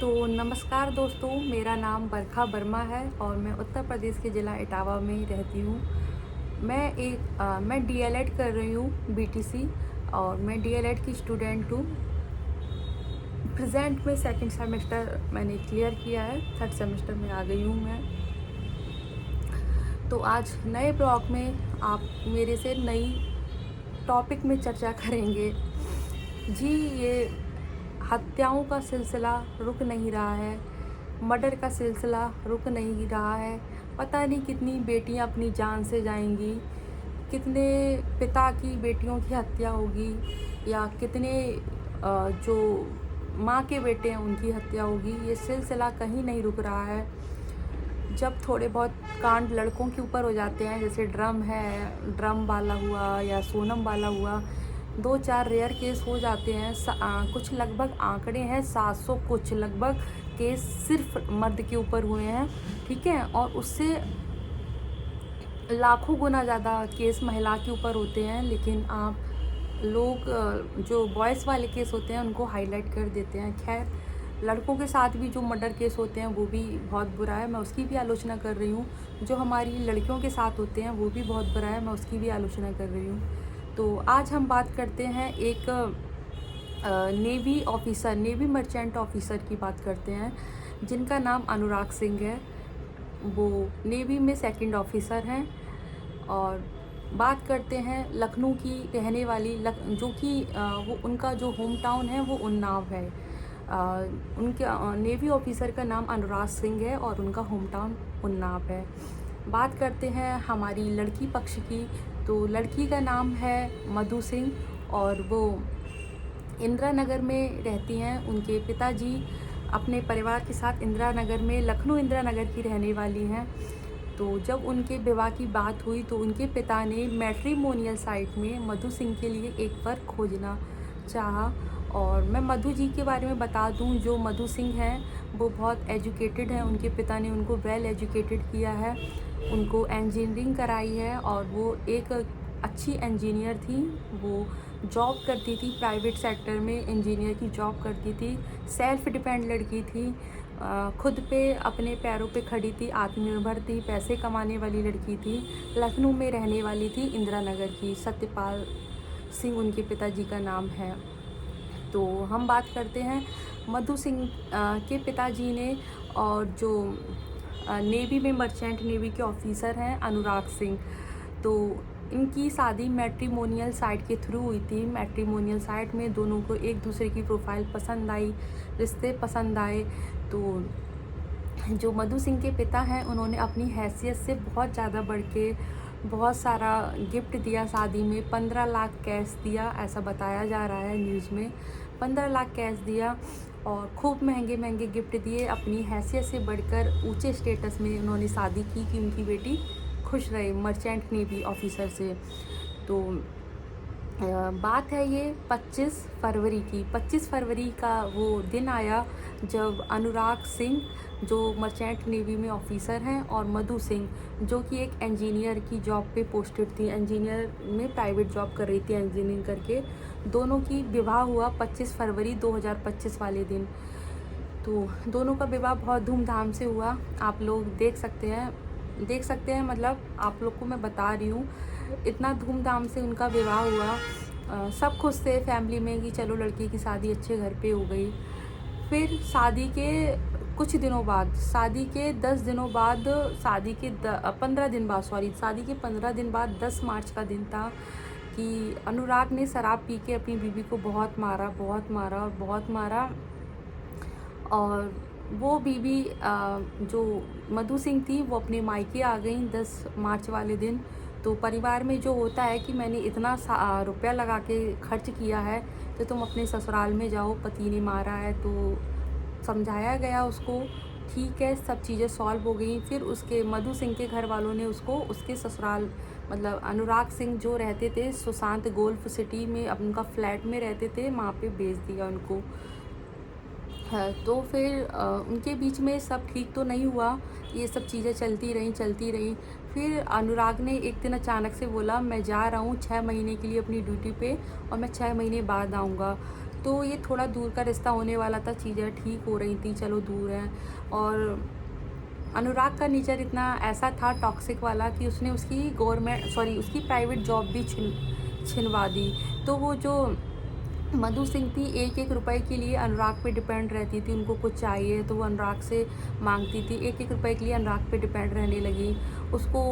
तो नमस्कार दोस्तों, मेरा नाम बरखा वर्मा है और मैं उत्तर प्रदेश के ज़िला इटावा में रहती हूँ। मैं डीएलएड कर रही हूँ बीटीसी और मैं डीएलएड की स्टूडेंट हूँ। प्रेजेंट में सेकंड सेमेस्टर मैंने क्लियर किया है, थर्ड सेमेस्टर में आ गई हूँ मैं। तो आज नए ब्लॉग में आप मेरे से नई टॉपिक में चर्चा करेंगे। जी, ये हत्याओं का सिलसिला रुक नहीं रहा है, मर्डर का सिलसिला रुक नहीं रहा है। पता नहीं कितनी बेटियां अपनी जान से जाएंगी, कितने पिता की बेटियों की हत्या होगी या कितने जो माँ के बेटे हैं उनकी हत्या होगी। ये सिलसिला कहीं नहीं रुक रहा है। जब थोड़े बहुत कांड लड़कों के ऊपर हो जाते हैं, जैसे ड्रम वाला हुआ या सोनम वाला हुआ, 2-4 रेयर केस हो जाते हैं। कुछ लगभग आंकड़े हैं 700 कुछ लगभग केस सिर्फ मर्द के ऊपर हुए हैं, ठीक है। और उससे लाखों गुना ज़्यादा केस महिला के ऊपर होते हैं, लेकिन आप लोग जो बॉयज़ वाले केस होते हैं उनको हाईलाइट कर देते हैं। खैर, लड़कों के साथ भी जो मर्डर केस होते हैं वो भी बहुत बुरा है, मैं उसकी भी आलोचना कर रही हूँ। जो हमारी लड़कियों के साथ होते हैं वो भी बहुत बुरा है, मैं उसकी भी आलोचना कर रही हूँ। तो आज हम बात करते हैं एक नेवी मर्चेंट ऑफिसर की बात करते हैं, जिनका नाम अनुराग सिंह है। वो नेवी में सेकंड ऑफिसर हैं। और बात करते हैं लखनऊ की रहने वाली जो कि वो उनका जो होम टाउन है वो उन्नाव है। उनके नेवी ऑफिसर का नाम अनुराग सिंह है और उनका होम टाउन उन्नाव है। बात करते हैं हमारी लड़की पक्ष की, तो लड़की का नाम है मधु सिंह और वो इंदिरा नगर में रहती हैं। उनके पिताजी अपने परिवार के साथ इंदिरा नगर में, लखनऊ इंदिरा नगर की रहने वाली हैं। तो जब उनके विवाह की बात हुई तो उनके पिता ने मैट्रिमोनियल साइट में मधु सिंह के लिए एक वर खोजना चाहा। और मैं मधु जी के बारे में बता दूं, जो मधु सिंह हैं वो बहुत एजुकेटेड हैं। उनके पिता ने उनको वेल एजुकेटेड किया है, उनको इंजीनियरिंग कराई है और वो एक अच्छी इंजीनियर थी। वो जॉब करती थी प्राइवेट सेक्टर में, इंजीनियर की जॉब करती थी। सेल्फ डिपेंड लड़की थी, खुद पे अपने पैरों पे खड़ी थी, आत्मनिर्भर थी, पैसे कमाने वाली लड़की थी। लखनऊ में रहने वाली थी, इंदिरा नगर की। सत्यपाल सिंह उनके पिताजी का नाम है। तो हम बात करते हैं मधु सिंह के पिताजी ने, और जो नेवी में मर्चेंट नेवी के ऑफिसर हैं अनुराग सिंह, तो इनकी शादी मैट्रिमोनियल साइट के थ्रू हुई थी। मैट्रिमोनियल साइट में दोनों को एक दूसरे की प्रोफाइल पसंद आई, रिश्ते पसंद आए। तो जो मधु सिंह के पिता हैं उन्होंने अपनी हैसियत से बहुत ज़्यादा बढ़ के बहुत सारा गिफ्ट दिया शादी में। 15 लाख कैश दिया, ऐसा बताया जा रहा है न्यूज़ में। 15 लाख कैश दिया और खूब महंगे महंगे गिफ्ट दिए। अपनी हैसियत से बढ़कर ऊंचे स्टेटस में उन्होंने शादी की कि उनकी बेटी खुश रहे मर्चेंट नेवी ऑफिसर से। तो बात है ये 25 फरवरी की। 25 फरवरी का वो दिन आया जब अनुराग सिंह, जो मर्चेंट नेवी में ऑफिसर हैं, और मधु सिंह, जो कि एक इंजीनियर की जॉब पे पोस्टेड थी, इंजीनियर में प्राइवेट जॉब कर रही थी इंजीनियरिंग करके, दोनों की विवाह हुआ 25 फरवरी 2025 वाले दिन। तो दोनों का विवाह बहुत धूमधाम से हुआ। आप लोग देख सकते हैं, मतलब आप लोग को मैं बता रही हूँ, इतना धूमधाम से उनका विवाह हुआ। सब खुश थे फैमिली में कि चलो लड़की की शादी अच्छे घर पे हो गई। फिर शादी के कुछ दिनों बाद, शादी के 10 दिनों बाद, शादी के 15 दिन बाद, शादी के 15 दिन बाद 10 मार्च का दिन था कि अनुराग ने शराब पी के अपनी बीवी को बहुत मारा, बहुत मारा। और वो बीवी जो मधु सिंह थी वो अपने मायके आ गई 10 मार्च वाले दिन। तो परिवार में जो होता है कि मैंने इतना रुपया लगा के खर्च किया है तो तुम अपने ससुराल में जाओ, पति ने मारा है। तो समझाया गया उसको, ठीक है, सब चीज़ें सॉल्व हो गई। फिर उसके मधु सिंह के घर वालों ने उसको उसके ससुराल, मतलब अनुराग सिंह जो रहते थे सुशांत गोल्फ सिटी में, अब उनका फ्लैट में रहते थे, वहाँ पे भेज दिया उनको है। तो फिर उनके बीच में सब ठीक तो नहीं हुआ, ये सब चीज़ें चलती रहीं। फिर अनुराग ने एक दिन अचानक से बोला, मैं जा रहा हूँ 6 महीने के लिए अपनी ड्यूटी पे और मैं 6 महीने बाद आऊँगा। तो ये थोड़ा दूर का रिश्ता होने वाला था, चीज़ें ठीक हो रही थी, चलो दूर हैं। और अनुराग का नेचर इतना ऐसा था टॉक्सिक वाला कि उसने उसकी प्राइवेट जॉब भी छिनवा दी। तो वो जो मधु सिंह थी, एक एक रुपए के लिए अनुराग पे डिपेंड रहती थी। उनको कुछ चाहिए तो वो अनुराग से मांगती थी, एक एक रुपए के लिए अनुराग पे डिपेंड रहने लगी। उसको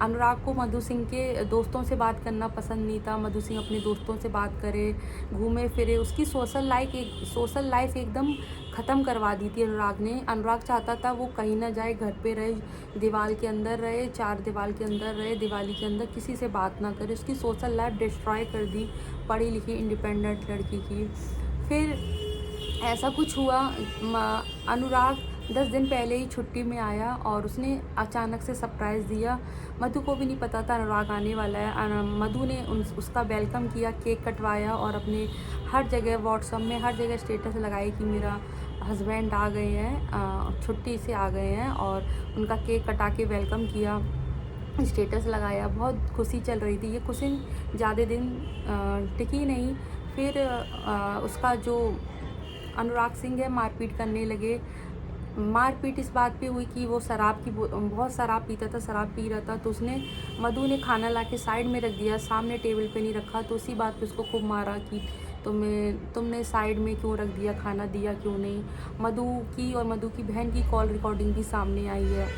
अनुराग को मधु सिंह के दोस्तों से बात करना पसंद नहीं था। मधु सिंह अपने दोस्तों से बात करे, घूमे फिरे, उसकी सोशल लाइफ एकदम ख़त्म करवा दी थी अनुराग ने। अनुराग चाहता था वो कहीं ना जाए, घर पे रहे, दीवार के अंदर रहे, चार दीवार के अंदर रहे, दिवाली के अंदर किसी से बात ना करे। उसकी सोशल लाइफ डिस्ट्रॉय कर दी पढ़ी लिखी इंडिपेंडेंट लड़की की। फिर ऐसा कुछ हुआ, अनुराग 10 दिन पहले ही छुट्टी में आया और उसने अचानक से सरप्राइज़ दिया। मधु को भी नहीं पता था अनुराग आने वाला है। मधु ने उसका वेलकम किया, केक कटवाया और अपने हर जगह व्हाट्सएप में हर जगह स्टेटस लगाई कि मेरा हस्बैंड आ गए हैं, छुट्टी से आ गए हैं, और उनका केक कटा के वेलकम किया, स्टेटस लगाया। बहुत खुशी चल रही थी। ये खुशी ज़्यादा दिन टिकी नहीं। फिर उसका जो अनुराग सिंह है मारपीट करने लगे। मारपीट इस बात पे हुई कि वो बहुत शराब पीता था, शराब पी रहा था। तो उसने मधु ने खाना ला के साइड में रख दिया, सामने टेबल पे नहीं रखा। तो उसी बात पे उसको खूब मारा कि तुमने साइड में क्यों रख दिया, खाना दिया क्यों नहीं। मधु की और मधु की बहन की कॉल रिकॉर्डिंग भी सामने आई है।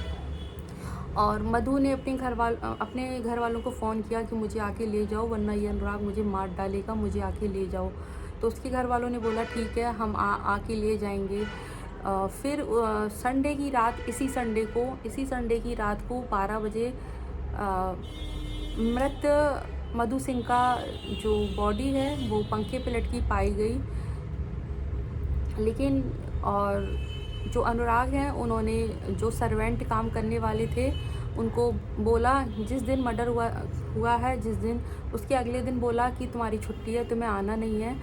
और मधु ने अपने घर वालों को फ़ोन किया कि मुझे आके ले जाओ, वरना ये अनुराग मुझे मार डालेगा, मुझे आके ले जाओ। तो उसके घर वालों ने बोला ठीक है, हम आके ले जाएंगे। फिर संडे की रात, इसी संडे की रात को 12 बजे मृत मधु सिंह का जो बॉडी है वो पंखे पे लटकी पाई गई। लेकिन और जो अनुराग हैं उन्होंने जो सर्वेंट काम करने वाले थे उनको बोला, जिस दिन मर्डर हुआ है जिस दिन, उसके अगले दिन बोला कि तुम्हारी छुट्टी है, तुम्हें आना नहीं है।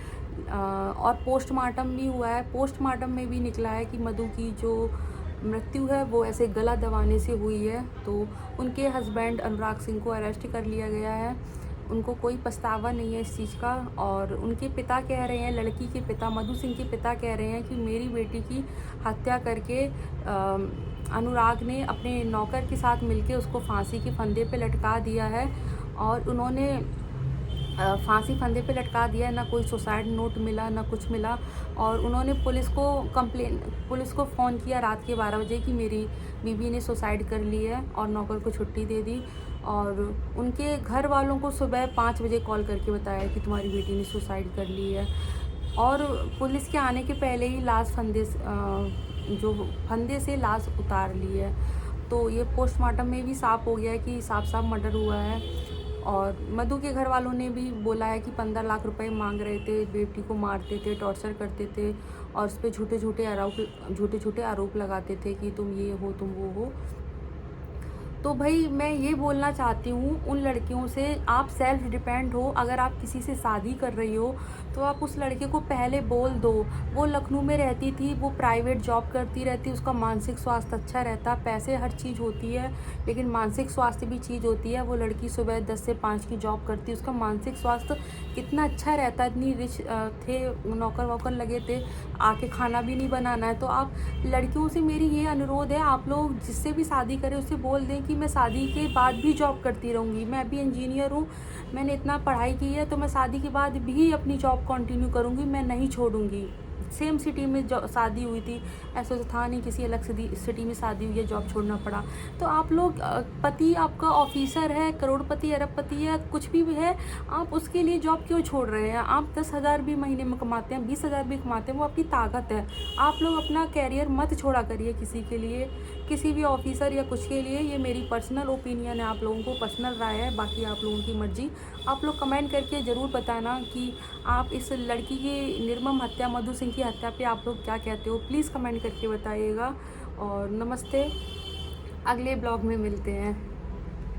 और पोस्टमार्टम भी हुआ है। पोस्टमार्टम में भी निकला है कि मधु की जो मृत्यु है वो ऐसे गला दबाने से हुई है। तो उनके हस्बैंड अनुराग सिंह को अरेस्ट कर लिया गया है। उनको कोई पछतावा नहीं है इस चीज़ का। और उनके पिता कह रहे हैं, लड़की के पिता मधु सिंह के पिता कह रहे हैं कि मेरी बेटी की हत्या करके अनुराग ने अपने नौकर के साथ मिलके उसको फांसी के फंदे पे लटका दिया है। और उन्होंने फांसी फंदे पे लटका दिया है, ना कोई सुसाइड नोट मिला ना कुछ मिला। और उन्होंने पुलिस को फ़ोन किया रात के 12 बजे कि मेरी बीवी ने सुसाइड कर ली है, और नौकर को छुट्टी दे दी। और उनके घर वालों को सुबह 5 बजे कॉल करके बताया कि तुम्हारी बेटी ने सुसाइड कर ली है। और पुलिस के आने के पहले ही जो फंदे से लाश उतार ली है। तो ये पोस्टमार्टम में भी साफ हो गया है कि साफ मर्डर हुआ है। और मधु के घर वालों ने भी बोला है कि 15 लाख रुपए मांग रहे थे, बेटी को मारते थे, टॉर्चर करते थे, और उस पर झूठे आरोप लगाते थे कि तुम ये हो, तुम वो हो। तो भाई मैं ये बोलना चाहती हूँ उन लड़कियों से, आप सेल्फ डिपेंड हो। अगर आप किसी से शादी कर रही हो तो आप उस लड़के को पहले बोल दो। वो लखनऊ में रहती थी, वो प्राइवेट जॉब करती रहती, उसका मानसिक स्वास्थ्य अच्छा रहता। पैसे हर चीज़ होती है, लेकिन मानसिक स्वास्थ्य भी चीज़ होती है। वो लड़की सुबह 10 से 5 की जॉब करती, उसका मानसिक स्वास्थ्य कितना अच्छा रहता। इतनी रिच थे, नौकर वोकर लगे थे, आके खाना भी नहीं बनाना है। तो आप लड़कियों से मेरी ये अनुरोध है, आप लोग जिससे भी शादी करें उससे बोल दें कि मैं शादी के बाद भी जॉब करती रहूँगी। मैं अभी इंजीनियर हूँ, मैंने इतना पढ़ाई की है, तो मैं शादी के बाद भी अपनी जॉब कंटिन्यू करूँगी, मैं नहीं छोड़ूंगी। सेम सिटी में शादी हुई थी, ऐसा तो था नहीं किसी अलग सिटी में शादी हुई है, जॉब छोड़ना पड़ा। तो आप लोग, पति आपका ऑफिसर है, करोड़पति अरबपति है, कुछ भी है, आप उसके लिए जॉब क्यों छोड़ रहे हैं? आप 10,000 भी महीने में कमाते हैं, 20,000 भी कमाते हैं, वो आपकी ताकत है। आप लोग अपना कैरियर मत छोड़ा करिए किसी के लिए, किसी भी ऑफिसर या कुछ के लिए। ये मेरी पर्सनल ओपिनियन है, आप लोगों को पर्सनल राय है, बाकी आप लोगों की मर्जी। आप लोग कमेंट करके ज़रूर बताना कि आप इस लड़की की निर्मम हत्या, मधु सिंह की हत्या पे आप लोग क्या कहते हो। प्लीज़ कमेंट करके बताइएगा। और नमस्ते, अगले ब्लॉग में मिलते हैं।